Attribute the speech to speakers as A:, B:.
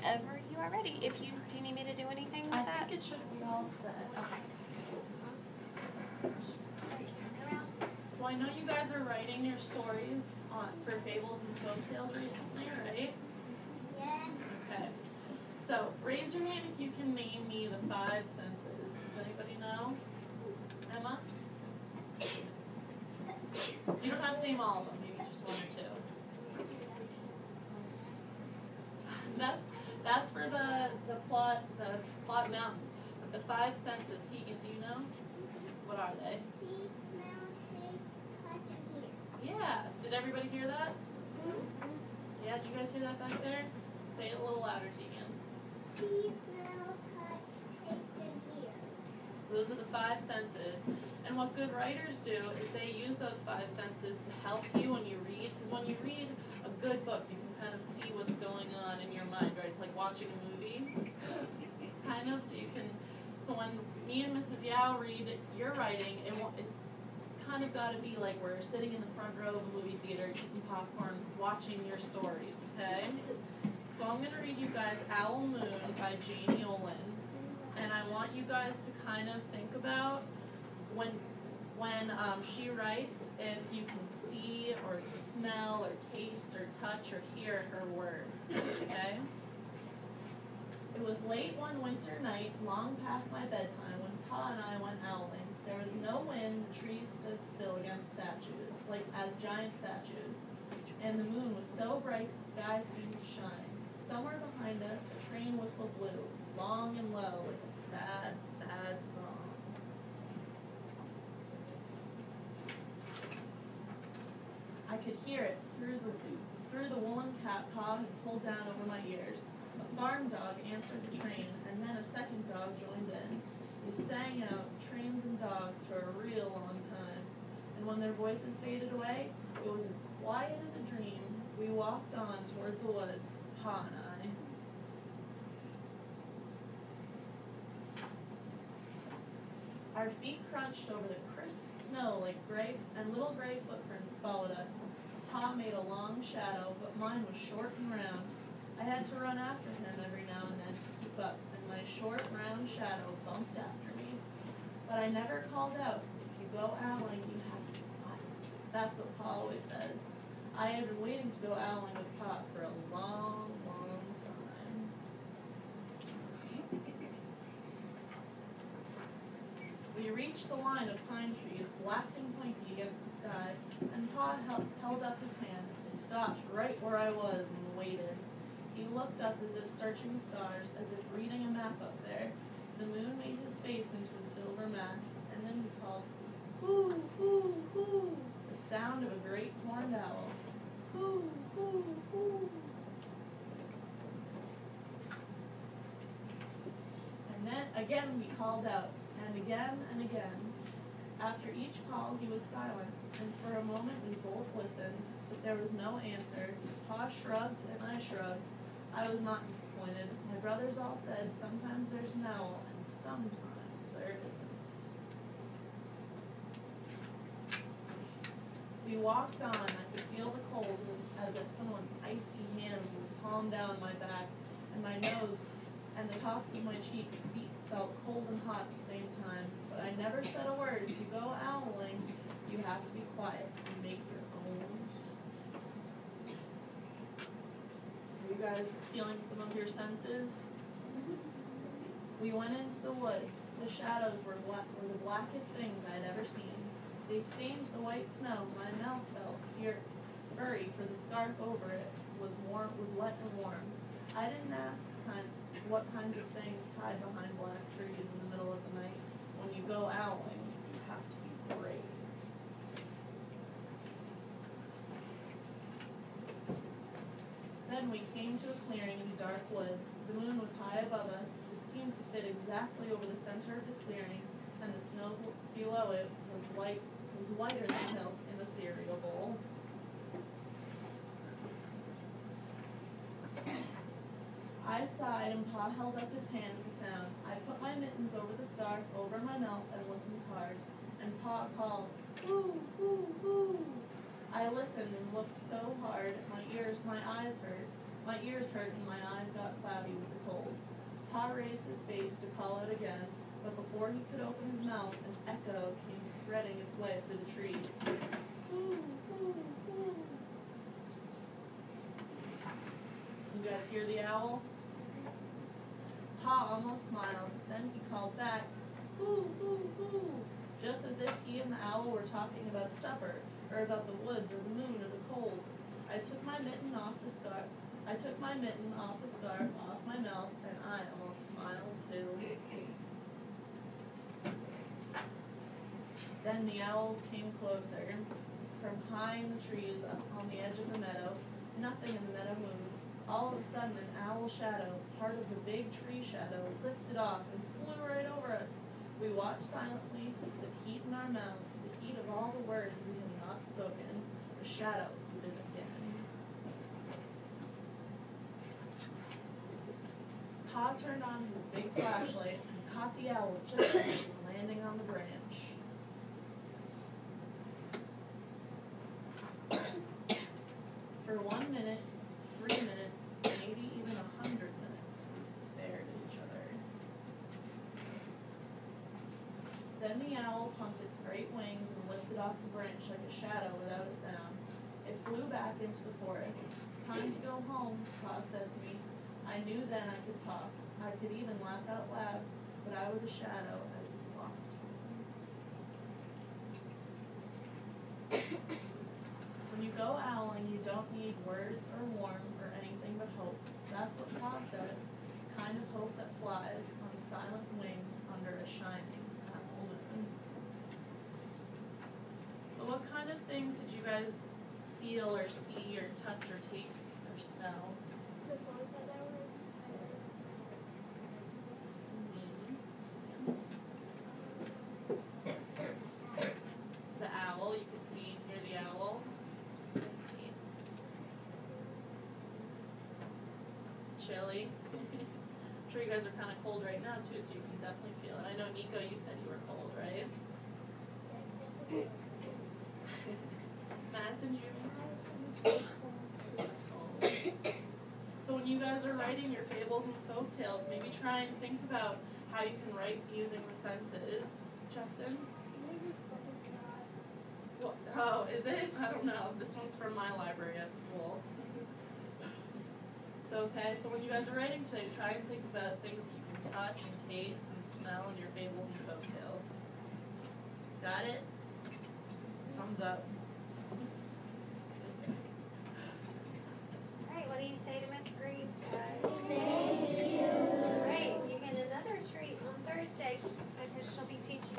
A: whenever you are ready. Do you need me to do anything with that?
B: I think it should be all set.
A: Okay.
B: So I know you guys are writing your stories for fables and folktales recently, right?
C: Yeah.
B: Okay. So raise your hand if you can name me the 5 senses. Does anybody know? Emma? You don't have to name all of them, maybe just 1 or 2. That's for the plot mountain. But the 5 senses, Tegan, do you know? What are they?
C: See, smell, taste, touch, and hear.
B: Yeah. Did everybody hear that? Yeah, did you guys hear that back there? Say it a little louder, Tegan.
C: See, smell, touch, taste, and hear.
B: So those are the 5 senses. And what good writers do is they use those 5 senses to help you when you read. Because when you read a good book, you can kind of see what's going on in your mind, right? It's like watching a movie, kind of. So when me and Mrs. Yao read your writing, it's kind of got to be like we're sitting in the front row of a movie theater, eating popcorn, watching your stories, okay? So I'm going to read you guys Owl Moon by Jamie Olin. And I want you guys to kind of think about when she writes, if you can see or smell or taste or touch or hear her words, okay? It was late one winter night, long past my bedtime, when Pa and I went owling. There was no wind, the trees stood still against statues, as giant statues, and the moon was so bright the sky seemed to shine. Somewhere behind us, a train whistle blew, long and low, like a sad, sad song. I could hear it through the woolen cap Pa had pulled down over my ears. A farm dog answered the train, and then a second dog joined in. They sang out, trains and dogs, for a real long time. And when their voices faded away, it was as quiet as a dream. We walked on toward the woods, Pa and I. Our feet crunched over the crisp snow like little gray footprints followed us. Pa made a long shadow, but mine was short and round. I had to run after him every now and then to keep up, and my short, round shadow bumped after me. But I never called out, if you go owling, you have to be quiet. That's what Pa always says. I had been waiting to go owling with Pa for a long, long time. We reached the line of pine trees, black and pointy against the sky, and Pa held up his hand. I stopped right where I was and waited. He looked up as if searching the stars, as if reading a map up there. The moon made his face into a silver mask, and then he called, "Hoo, hoo, hoo," the sound of a great horned owl. Hoo, hoo, hoo. And then again he called out, and again and again. After each call he was silent, and for a moment we both listened, but there was no answer. Pa shrugged, and I shrugged. I was not disappointed. My brothers all said, sometimes there's an owl, and sometimes there isn't. We walked on. I could feel the cold, as if someone's icy hands was palmed down my back, and my nose and the tops of my cheeks felt cold and hot at the same time. But I never said a word. If you go owling, you have to be quiet and make your own heat. Are you guys feeling some of your senses? We went into the woods. The shadows were the blackest things I had ever seen. They stained the white snow. My mouth felt furry, for the scarf over it was wet and warm. I didn't ask what kinds of things hide behind black trees in the middle of the night. When you go owling, you have to be brave. Then we came to a clearing in the dark woods. The moon was high above us. It seemed to fit exactly over the center of the clearing, and the snow below it was whiter than milk in the cereal bowl. I sighed, and Pa held up his hand at the sound. I put my mittens over the scarf, over my mouth, and listened hard. And Pa called, "Hoo, hoo, hoo." I listened and looked so hard, my eyes hurt. My ears hurt and my eyes got cloudy with the cold. Pa raised his face to call out again, but before he could open his mouth, an echo came threading its way through the trees. Ooh, ooh, ooh. You guys hear the owl? Pa almost smiled. Then he called back, "Hoo, hoo, hoo," just as if he and the owl were talking about supper, or about the woods, or the moon, or the cold. I took my mitten off the scarf off my mouth, and I almost smiled too. Then the owls came closer. From high in the trees up on the edge of the meadow, nothing in the meadow moved. All of a sudden, an owl shadow, part of the big tree shadow, lifted off and flew right over us. We watched silently, with heat in our mouths, the heat of all the words we had not spoken. The shadow hooted again. Pa turned on his big flashlight and caught the owl just as it was landing on the branch. For 1 minute, 3 minutes, maybe even 100 minutes, we stared at each other. Then the owl pumped its great wings and lifted off the branch like a shadow without a sound. It flew back into the forest. "Time to go home," Pa said to me. I knew then I could talk. I could even laugh out loud, but I was a shadow as we walked. When you go owling, you don't need words or warmth or anything but hope. That's what Pa said, the kind of hope that flies on silent wings under a shining apple moon. So what kind of things did you guys feel or see or touch or taste or smell?
C: The ones that I were
B: The owl, you could see and hear the owl. It's chilly. I'm sure you guys are kind of cold right now too, so you can definitely feel it. I know, Nico, you said you were cold, right? Madison, So when you guys are writing your fables and folktales, maybe try and think about how you can write using the senses. Justin? What? Oh, is it? I don't know. This one's from my library at school. So when you guys are writing today, try and think about things that you can touch and taste and smell in your fables and folktales. Got it? Thumbs up.
A: Alright, what do you say to Miss Greaves, guys?
C: Thank you.
A: Great, you get another treat on Thursday because she'll be teaching